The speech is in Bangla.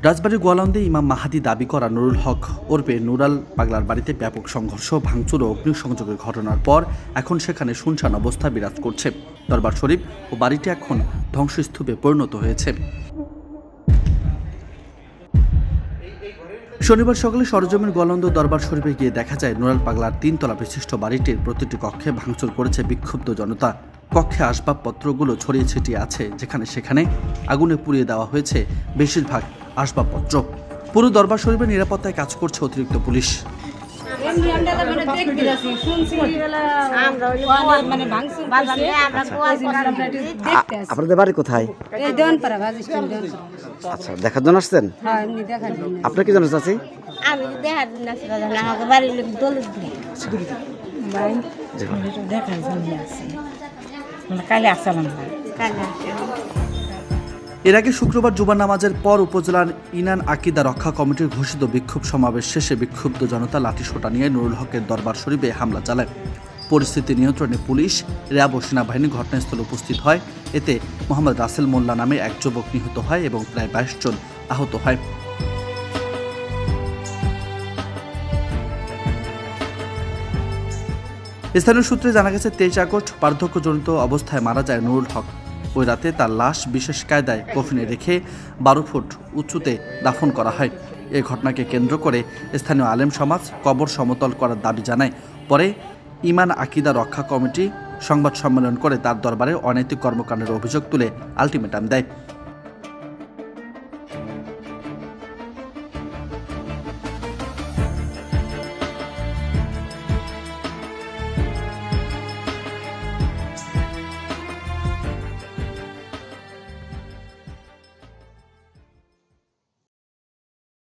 রাজবাড়ীর গোয়ালন্দে ইমাম মাহাদি দাবি করা নুরুল হক ওরফে নুরাল পাগলার বাড়িতে ব্যাপক সংঘর্ষ, ভাঙচুর ও অগ্নিসংযোগের ঘটনার পর এখন সেখানে শুনশান অবস্থা বিরাজ করছে। দরবার শরীফ ও বাড়িটি এখন ধ্বংসস্তূপে পরিণত হয়েছে। শনিবার সকালে সরেজমিন গোয়ালন্দ দরবার শরীফে গিয়ে দেখা যায় নুরাল পাগলার 3 তলা বিশিষ্ট বাড়িটির প্রতিটি কক্ষে ভাঙচুর করেছে বিক্ষুব্ধ জনতা। কক্ষে আসবাবপত্রগুলো ছড়িয়ে ছিটিয়ে আছে, যেখানে সেখানে আগুনে পুড়িয়ে দেওয়া হয়েছে বেশিরভাগ আসবাবপত্র। পুরো দরবার শরীফের নিরাপত্তায় কাজ করছে অতিরিক্ত পুলিশ। আপনাদের বাড়ি কোথায়? আচ্ছা, দেখার জন্য আসছেন? আপনার কি জন্য চাচি? আমি দেখার জন্য আসলাম, আমাকে বাড়ির লোক দৌলত দিয়ে দেখার জন্য আসছি। কালে আসলাম। এর আগে শুক্রবার জুমার নামাজের পর উপজেলার ইনান আকিদা রক্ষা কমিটির ঘোষিত বিক্ষোভ সমাবেশ শেষে বিক্ষুব্ধ জনতা লাঠিসোঁটা নিয়ে নুরুল হকের দরবার শরীফে হামলা চালায়। পরিস্থিতি নিয়ন্ত্রণে পুলিশ, র্যাব ও সেনাবাহিনী ঘটনাস্থলে উপস্থিত হয়। এতে মোহাম্মদ রাসেল মোল্লা নামে এক যুবক নিহত হয় এবং প্রায় 22 জন আহত হয়। স্থানীয় সূত্রে জানা গেছে 23 আগস্ট বার্ধক্যজনিত অবস্থায় মারা যায় নুরুল হক। ওই রাতে তার লাশ বিশেষ কায়দায় কফিনে রেখে 12 ফুট উঁচুতে দাফন করা হয়। এই ঘটনাকে কেন্দ্র করে স্থানীয় আলেম সমাজ কবর সমতল করার দাবি জানায়। পরে ইমান আকিদা রক্ষা কমিটি সংবাদ সম্মেলন করে তার দরবারে অনৈতিক কর্মকাণ্ডের অভিযোগ তুলে আলটিমেটাম দেয়।